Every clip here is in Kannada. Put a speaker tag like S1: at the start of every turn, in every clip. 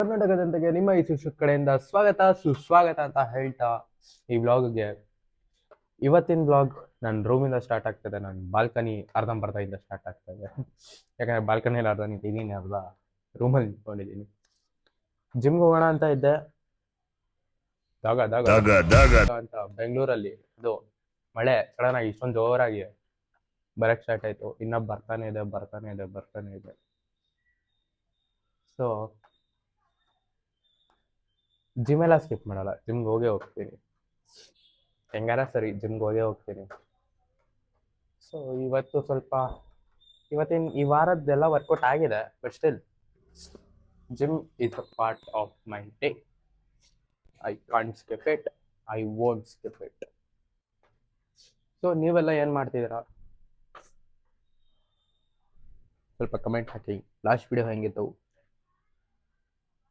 S1: ಕರ್ನಾಟಕದಂತೆಗೆ ನಿಮ್ಮ ಈ ಶಿಕ್ಷಕ ಕಡೆಯಿಂದ ಸ್ವಾಗತ ಸುಸ್ವಾಗತ ಅಂತ ಹೇಳ್ತಾ ಈ ವ್ಲಾಗ್ಗೆ ಇವತ್ತಿನ ವ್ಲಾಗ್ ನನ್ನ ರೂಮಿಂದ ಸ್ಟಾರ್ಟ್ ಆಗ್ತದೆ. ನನ್ನ ಬಾಲ್ಕನಿ ಅರ್ಧಂಬರ್ಧದಿಂದ ಸ್ಟಾರ್ಟ್ ಆಗ್ತದೆ. ಯಾಕಂದ್ರೆ ಬಾಲ್ಕನಿಯಲ್ಲಿ ಅರ್ಧ ನಿಂತಿದ್ದೀನಿ, ಅರ್ಧ ರೂಮಲ್ಲಿ ನಿಂತ್ಕೊಂಡಿದ್ದೀನಿ. ಜಿಮ್ಗೆ ಹೋಗೋಣ ಅಂತ ಇದ್ದೆ. ದಾಗ ದಾಗ ದಾಗ ಅಂತ ಬೆಂಗಳೂರಲ್ಲಿ ಅದು ಮಳೆ ಸಡನ್ ಆಗಿ ಇಷ್ಟೊಂದು ಜೋರಾಗಿ ಬರಕ್ ಸ್ಟಾರ್ಟ್ ಆಯ್ತು. ಇನ್ನ ಬರ್ತಾನೆ ಇದೆ. ಸೊ ಜಿಮ್ ಎಲ್ಲ ಸ್ಕಿಪ್ ಮಾಡಲ್ಲ, ಜಿಮ್ಗೆ ಹೋಗ್ತೀನಿ. ಹೆಂಗಾರ ಸರಿ ಜಿಮ್ಗೆ ಹೋಗ್ತೀನಿ. ಸೊ ಇವತ್ತು ಸ್ವಲ್ಪ ಈ ವಾರದ್ದೆಲ್ಲ ವರ್ಕೌಟ್ ಆಗಿದೆ, but still gym is a part of my day. I can't skip it, I won't skip it. So ನೀವೆಲ್ಲ ಏನು ಮಾಡ್ತಿದ್ದೀರಾ? ಸ್ವಲ್ಪ ಕಮೆಂಟ್ ಹಾಕಿ. ಲಾಸ್ಟ್ ವಿಡಿಯೋ ಹೆಂಗಿತ್ತು?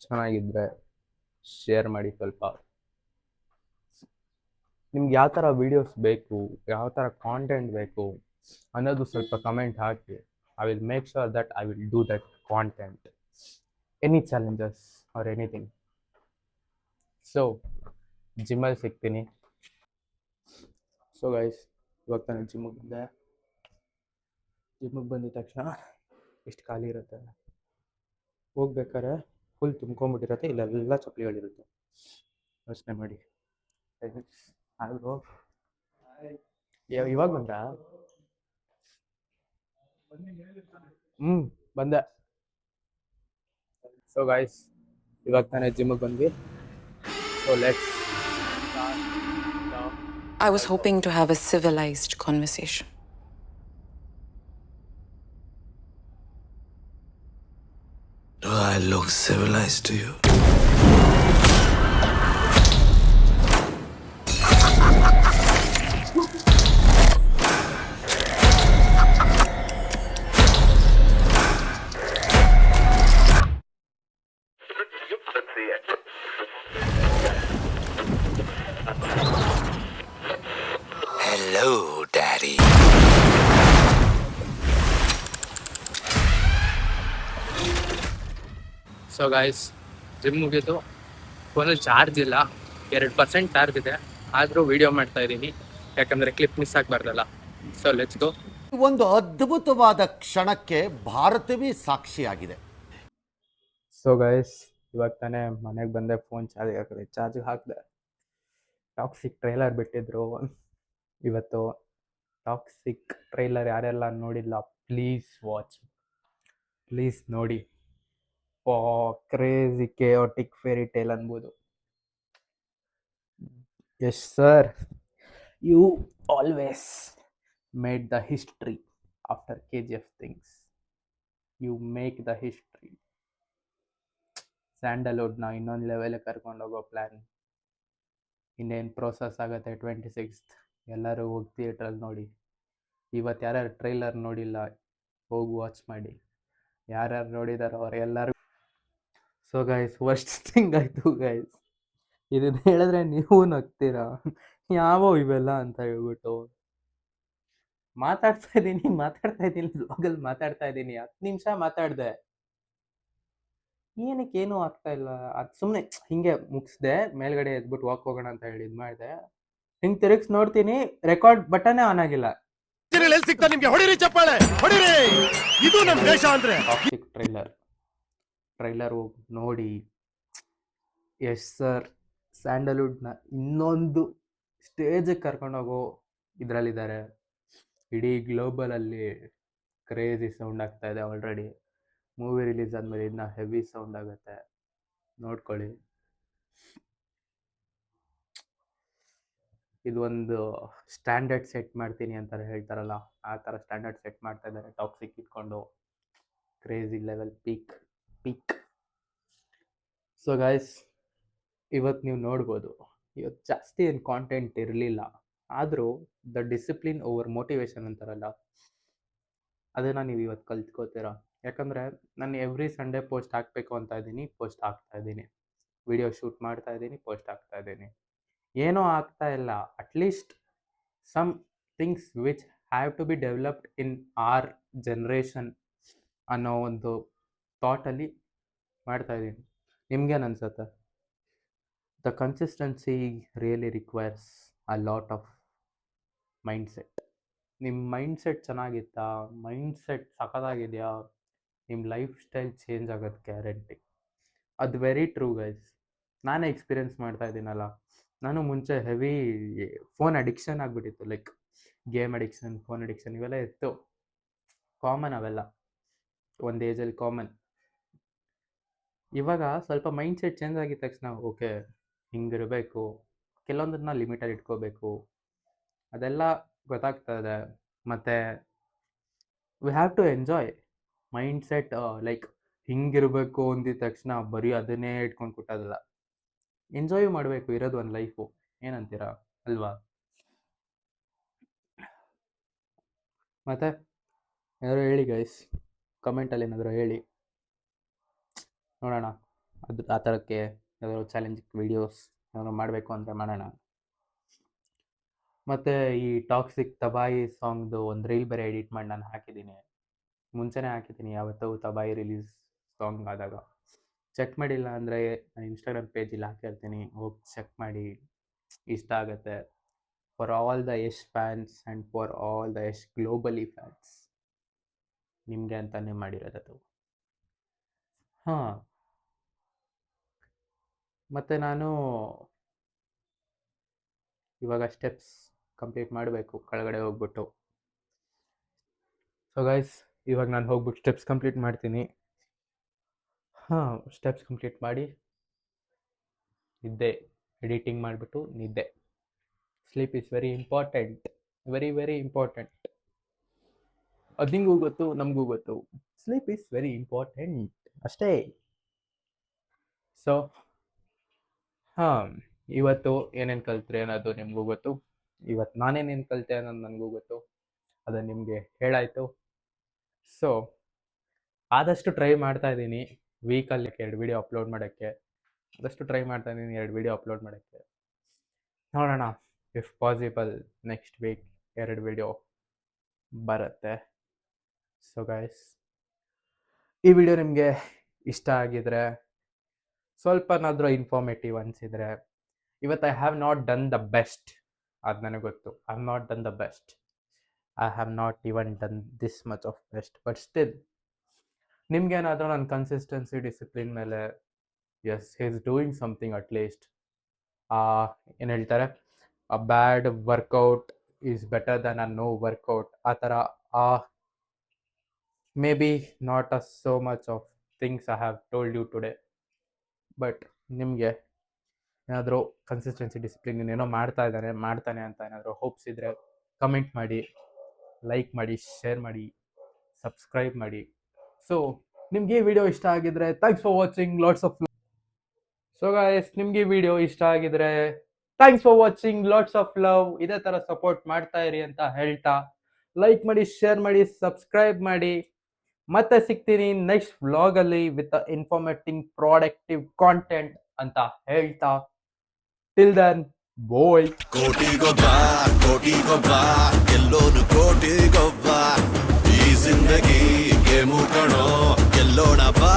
S1: ಚೆನ್ನಾಗಿದ್ರೆ ಶೇರ್ ಮಾಡಿ. ಸ್ವಲ್ಪ ನಿಮ್ಗೆ ಯಾವ ಥರ ವೀಡಿಯೋಸ್ ಬೇಕು, ಯಾವ ಥರ ಕಾಂಟೆಂಟ್ ಬೇಕು ಅನ್ನೋದು ಸ್ವಲ್ಪ ಕಮೆಂಟ್ ಹಾಕಿ. I will make sure that I will do that content. Any challenges or anything. So ಜಿಮ್ಮಲ್ಲಿ ಸಿಗ್ತೀನಿ. ಸೊ ಗೈಸ್, ಇವಾಗ ತಾನೇ ಜಿಮ್ಮಿಗೆ ಬಂದಿದ ತಕ್ಷಣ ಎಷ್ಟು ಖಾಲಿ ಇರುತ್ತೆ, ಹೋಗ್ಬೇಕಾದ್ರೆ ಫುಲ್ ತುಂಬ್ಕೊಂಡ್ಬಿಟ್ಟಿರುತ್ತೆ. ಇಲ್ಲೆಲ್ಲ ಚಪ್ಪಲಿಗಳಿರುತ್ತೆ. ಯೋಚನೆ ಮಾಡಿ. ಇವಾಗ ಬಂದ ಬಂದೆ. ಸೊ ಗೈಸ್, ಇವಾಗ ತಾನೇ ಜಿಮ್ಮಿಗೆ ಬಂದ್ವಿ. So let's.
S2: I was hoping to have a civilized conversation.
S3: Do I look civilized to you? Hello, Daddy.
S1: So guys, gym ಮುಗೀತು. ಫೋನಲ್ಲಿ ಚಾರ್ಜ್ ಇಲ್ಲ, 2% ಚಾರ್ಜ್ ಇದೆ. ಆದರೂ ವಿಡಿಯೋ ಮಾಡ್ತಾ ಇದ್ದೀನಿ, ಯಾಕಂದರೆ ಕ್ಲಿಪ್ ಮಿಸ್ ಆಗಬಾರ್ದಲ್ಲ. So let's go.
S4: ಒಂದು ಅದ್ಭುತವಾದ ಕ್ಷಣಕ್ಕೆ ಭಾರತವೇ ಸಾಕ್ಷಿಯಾಗಿದೆ.
S1: ಸೊ ಗೈಸ್, ಇವಾಗ ತಾನೇ ಮನೆಗೆ ಬಂದೆ. ಫೋನ್ ಚಾರ್ಜಿಗೆ ಹಾಕಿದೆ. ಟಾಕ್ಸಿಕ್ ಟ್ರೈಲರ್ ಬಿಟ್ಟಿದ್ರು ಇವತ್ತು. ಟಾಕ್ಸಿಕ್ ಟ್ರೈಲರ್ ಯಾರೆಲ್ಲ ನೋಡಿಲ್ಲ, ಪ್ಲೀಸ್ ವಾಚ್, ಪ್ಲೀಸ್ ನೋಡಿ. ಕ್ರೇಜಿ ಕೇಯೋಟಿಕ್ ಫೇರಿ ಟೇಲ್ ಅನ್ಬೋದು. Yes sir, you always made the history after KGF things. You make the history. ಸ್ಯಾಂಡಲ್ವುಡ್ನ ಇನ್ನೊಂದು ಲೆವೆಲ್ಗೆ ಕರ್ಕೊಂಡೋಗೋ ಪ್ಲ್ಯಾನ್ ಇನ್ನೇನು ಪ್ರೋಸೆಸ್ ಆಗುತ್ತೆ. 26th ಎಲ್ಲರೂ ಹೋಗಿ ಥಿಯೇಟ್ರಲ್ಲಿ ನೋಡಿ. ಇವತ್ತು ಯಾರ್ಯಾರು ಟ್ರೈಲರ್ ನೋಡಿಲ್ಲ, ಹೋಗಿ ವಾಚ್ ಮಾಡಿ. ಯಾರ್ಯಾರು ನೋಡಿದಾರೋ ಅವರೆಲ್ಲರೂ. ಸೊ ಗೈಸ್, ವರ್ಸ್ಟ್ ಥಿಂಗ್ ಆಯಿತು ಗೈಸ್. ಇದನ್ನ ಹೇಳಿದ್ರೆ ನೀವು ನಗ್ತೀರಾ, ಯಾವ ಇವೆಲ್ಲ ಅಂತ ಹೇಳ್ಬಿಟ್ಟು. ಮಾತಾಡ್ತಾ ಇದ್ದೀನಿ ಬ್ಲಾಗಲ್ಲಿ ಮಾತಾಡ್ತಾ ಇದ್ದೀನಿ. 10 ನಿಮಿಷ ಮಾತಾಡಿದೆ, ಏನಕ್ಕೇನು ಆಗ್ತಾ ಇಲ್ಲ. ಅದು ಸುಮ್ಮನೆ ಹಿಂಗೆ ಮುಗಿಸ್ದೆ. ಮೇಲ್ಗಡೆ ಎದ್ಬಿಟ್ಟು ವಾಕ್ ಹೋಗೋಣ ಅಂತ ಹೇಳಿ ಇದು ಮಾಡಿದೆ. ಹಿಂಗೆ ತಿರುಗಿಸಿ ನೋಡ್ತೀನಿ, ರೆಕಾರ್ಡ್ ಬಟನೇ ಆನ್ ಆಗಿಲ್ಲ.
S4: ಇದು ನಮ್ಮ ದೇಶ ಅಂದ್ರೆ.
S1: ಟಾಕ್ಸಿಕ್ ಟ್ರೈಲರ್ ಹೋಗಿ ನೋಡಿ. ಎಸ್ ಸರ್, ಸ್ಯಾಂಡಲ್ವುಡ್ನ ಇನ್ನೊಂದು ಸ್ಟೇಜಿಗೆ ಕರ್ಕೊಂಡೋಗೋ ಇದರಲ್ಲಿದ್ದಾರೆ. ಇಡೀ ಗ್ಲೋಬಲಲ್ಲಿ ಕ್ರೇಜಿ ಸೌಂಡ್ ಆಗ್ತಾ ಇದೆ ಆಲ್ರೆಡಿ. ಮೂವಿ ರಿಲೀಸ್ ಆದಮೇಲೆ ಇದನ್ನ ಹೆವಿ ಸೌಂಡ್ ಆಗುತ್ತೆ, ನೋಡ್ಕೊಳ್ಳಿ. ಇದು ಒಂದು ಸ್ಟ್ಯಾಂಡರ್ಡ್ ಸೆಟ್ ಮಾಡ್ತೀನಿ ಅಂತ ಹೇಳ್ತಾರಲ್ಲ, ಆ ಥರ ಸ್ಟ್ಯಾಂಡರ್ಡ್ ಸೆಟ್ ಮಾಡ್ತಾ ಇದ್ದಾರೆ ಟಾಕ್ಸಿಕ್ ಇಟ್ಕೊಂಡು. Crazy level peak. So guys, ಇವತ್ತು ನೀವು ನೋಡ್ಬೋದು, ಇವತ್ತು ಜಾಸ್ತಿ ಏನು ಕಾಂಟೆಂಟ್ ಇರಲಿಲ್ಲ. ಆದರೂ ದ ಡಿಸಿಪ್ಲಿನ್ ಓವರ್ ಮೋಟಿವೇಶನ್ ಅಂತಾರಲ್ಲ, ಅದನ್ನು ನೀವು ಇವತ್ತು ಕಲ್ತ್ಕೋತೀರಾ. ಯಾಕಂದರೆ ನಾನು ಎವ್ರಿ ಸಂಡೇ ಪೋಸ್ಟ್ ಹಾಕಬೇಕು ಅಂತ ಇದ್ದೀನಿ, ಪೋಸ್ಟ್ ಹಾಕ್ತಾ ಇದ್ದೀನಿ. ವಿಡಿಯೋ ಶೂಟ್ ಮಾಡ್ತಾ ಇದ್ದೀನಿ, ಪೋಸ್ಟ್ ಹಾಕ್ತಾ ಇದ್ದೀನಿ. ಏನೋ ಆಗ್ತಾ ಇಲ್ಲ, at least some things which have to be developed in our generation ಅನ್ನೋ ಒಂದು ಥಾಟಲ್ಲಿ ಮಾಡ್ತಾಯಿದ್ದೀನಿ. ನಿಮ್ಗೇನು ಅನ್ಸುತ್ತೆ? The consistency really requires a lot of mindset. ನಿಮ್ಮ ಮೈಂಡ್ಸೆಟ್ ಚೆನ್ನಾಗಿತ್ತಾ, ಮೈಂಡ್ಸೆಟ್ ಸಖತ್ತಾಗಿದೆಯಾ, ನಿಮ್ಮ ಲೈಫ್ ಸ್ಟೈಲ್ ಚೇಂಜ್ ಆಗೋದು ಗ್ಯಾರಂಟಿ. ಅದು ವೆರಿ ಟ್ರೂ ಗೈಸ್. ನಾನೇ ಎಕ್ಸ್ಪೀರಿಯೆನ್ಸ್ ಮಾಡ್ತಾ ಇದ್ದೀನಲ್ಲ. ನಾನು ಮುಂಚೆ ಹೆವಿ ಫೋನ್ ಅಡಿಕ್ಷನ್ ಆಗಿಬಿಟ್ಟಿತ್ತು. Like game addiction, phone addiction ಇವೆಲ್ಲ ಇತ್ತು. ಕಾಮನ್ ಅವೆಲ್ಲ, ಒಂದು ಏಜಲ್ಲಿ ಕಾಮನ್. ಇವಾಗ ಸ್ವಲ್ಪ ಮೈಂಡ್ಸೆಟ್ ಚೇಂಜ್ ಆಗಿದ ತಕ್ಷಣ ಓಕೆ ಹಿಂಗಿರಬೇಕು, ಕೆಲವೊಂದನ್ನ ಲಿಮಿಟಲ್ಲಿ ಇಟ್ಕೋಬೇಕು, ಅದೆಲ್ಲ ಗೊತ್ತಾಗ್ತದೆ. ಮತ್ತು we have to enjoy mindset. Like ಹಿಂಗಿರಬೇಕು ಅಂದಿದ ತಕ್ಷಣ ಬರೀ ಅದನ್ನೇ ಇಟ್ಕೊಂಡು ಕೊಟ್ಟೋದಲ್ಲ. ಎಂಜಾಯ್ ಮಾಡಬೇಕು, ಇರೋದು ಒಂದು ಲೈಫು. ಏನಂತೀರಾ ಅಲ್ವಾ? ಮತ್ತು ಏನಾದರೂ ಹೇಳಿ ಗೈಸ್, ಕಮೆಂಟಲ್ಲಿ ಏನಾದರೂ ಹೇಳಿ ನೋಡೋಣ. ಅದು ಆ ಥರಕ್ಕೆ ಯಾವ್ದಾದ್ರು ಚಾಲೆಂಜ್ ವೀಡಿಯೋಸ್ ಏನಾದ್ರು ಮಾಡಬೇಕು ಅಂದರೆ ಮಾಡೋಣ. ಮತ್ತು ಈ ಟಾಕ್ಸಿಕ್ ತಬಾಯಿ ಸಾಂಗ್ದು ಒಂದು ರೀಲ್ ಬೇರೆ ಎಡಿಟ್ ಮಾಡಿ ನಾನು ಹಾಕಿದ್ದೀನಿ. ಮುಂಚೆನೇ ಹಾಕಿದ್ದೀನಿ, ಯಾವತ್ತೂ ತಬಾಯಿ ರಿಲೀಸ್ ಸಾಂಗ್ ಆದಾಗ. ಚೆಕ್ ಮಾಡಿಲ್ಲ ಅಂದರೆ ನಾನು ಇನ್ಸ್ಟಾಗ್ರಾಮ್ ಪೇಜಲ್ಲಿ ಹಾಕಿರ್ತೀನಿ, ಹೋಗಿ ಚೆಕ್ ಮಾಡಿ. ಇಷ್ಟ ಆಗುತ್ತೆ. For all the Yash fans and for all the Yash globally fans, ನಿಮಗೆ ಅಂತಲೇ ಮಾಡಿರೋದದು. ಹಾಂ, ಮತ್ತು ನಾನು ಇವಾಗ ಸ್ಟೆಪ್ಸ್ ಕಂಪ್ಲೀಟ್ ಮಾಡಬೇಕು ಕೆಳಗಡೆ ಹೋಗ್ಬಿಟ್ಟು. ಸೊ ಗೈಸ್, ಇವಾಗ ನಾನು ಹೋಗ್ಬಿಟ್ಟು ಸ್ಟೆಪ್ಸ್ ಕಂಪ್ಲೀಟ್ ಮಾಡ್ತೀನಿ. ಹಾಂ, ಸ್ಟೆಪ್ಸ್ ಕಂಪ್ಲೀಟ್ ಮಾಡಿ ನಿದ್ದೆ, ಎಡಿಟಿಂಗ್ ಮಾಡಿಬಿಟ್ಟು ನಿದ್ದೆ. Sleep is very important, very very important. ಅದು ನಿಮಗೂ ಗೊತ್ತು, ನಮಗೂ ಗೊತ್ತು. ಸ್ಲೀಪ್ ಈಸ್ ವೆರಿ ಇಂಪಾರ್ಟೆಂಟ್ ಅಷ್ಟೇ. ಸೊ ಹಾಂ, ಇವತ್ತು ಏನೇನು ಕಲಿತ್ರೆ ಅನ್ನೋದು ನಿಮಗೂ ಗೊತ್ತು. ಇವತ್ತು ನಾನೇನೇನು ಕಲಿತೆ ಅನ್ನೋದು ನನಗೂ ಗೊತ್ತು. ಅದನ್ನು ನಿಮಗೆ ಹೇಳಾಯಿತು. ಸೊ ಆದಷ್ಟು ಟ್ರೈ ಮಾಡ್ತಾ ಇದ್ದೀನಿ ವೀಕಲ್ಲಿ 2 ವೀಡಿಯೋ ಅಪ್ಲೋಡ್ ಮಾಡೋಕ್ಕೆ. ಆದಷ್ಟು ಟ್ರೈ ಮಾಡ್ತಾ ಇದ್ದೀನಿ 2 ವೀಡಿಯೋ ಅಪ್ಲೋಡ್ ಮಾಡೋಕ್ಕೆ. ನೋಡೋಣ, if possible next week 2 video ಬರುತ್ತೆ. ಸೊ ಗೈಸ್, ಈ ವಿಡಿಯೋ ನಿಮಗೆ ಇಷ್ಟ ಆಗಿದ್ರೆ, ಸ್ವಲ್ಪನಾದರೂ ಇನ್ಫಾರ್ಮೇಟಿವ್ ಅನಿಸಿದರೆ, ಇವತ್ತು I have not done the best, ಅದು ನನಗೆ ಗೊತ್ತು. I have not done the best. I have not even done this much of best. But still ನಿಮ್ಗೇನಾದರೂ ನನ್ನ ಕನ್ಸಿಸ್ಟೆನ್ಸಿ, ಡಿಸಿಪ್ಲಿನ್ ಮೇಲೆ yes he is doing something at least. ಏನು ಹೇಳ್ತಾರೆ, a bad workout is better than a no workout. ಆ ಥರ maybe not a so much of things I have told you today. But ನಿಮಗೆ ಏನಾದರೂ ಕನ್ಸಿಸ್ಟೆನ್ಸಿ, ಡಿಸಿಪ್ಲಿನ್ ಏನೋ ಮಾಡ್ತಾನೆ ಅಂತ ಏನಾದರೂ ಹೋಪ್ಸ್ ಇದ್ದರೆ ಕಮೆಂಟ್ ಮಾಡಿ, ಲೈಕ್ ಮಾಡಿ, ಶೇರ್ ಮಾಡಿ, ಸಬ್ಸ್ಕ್ರೈಬ್ ಮಾಡಿ. ಸೊ ನಿಮ್ಗೆ ಈ ವಿಡಿಯೋ ಇಷ್ಟ ಆಗಿದ್ರೆ thanks for watching, lots of love. So guys, ನಿಮ್ಗೆ ಈ ವಿಡಿಯೋ ಇಷ್ಟ ಆಗಿದ್ರೆ thanks for watching, lots of love. ಇದೇ ಥರ ಸಪೋರ್ಟ್ ಮಾಡ್ತಾ ಇರಿ ಅಂತ ಹೇಳ್ತಾ, ಲೈಕ್ ಮಾಡಿ, ಶೇರ್ ಮಾಡಿ, ಸಬ್ಸ್ಕ್ರೈಬ್ ಮಾಡಿ. ಮತ್ತೆ ಸಿಗ್ತೀನಿ ನೆಕ್ಸ್ಟ್ ವ್ಲಾಗಲ್ಲಿ ವಿತ್ ಇನ್ಫಾರ್ಮೇಟಿವ್ ಪ್ರಾಡಕ್ಟಿವ್ ಕಾಂಟೆಂಟ್ ಅಂತ ಹೇಳ್ತಾ, ಟಿಲ್ ದೆನ್ ಬಾಯ್.
S3: ಕೋಟಿಗೊಬ್ಬ ಎಲ್ಲೋನು ಕೋಟಿಗೊಬ್ಬ, ಈ ಜಿಂದಗಿ ಗೇಮು ಕಣೋ, ಗೆಲ್ಲೋಣ ಬಾ.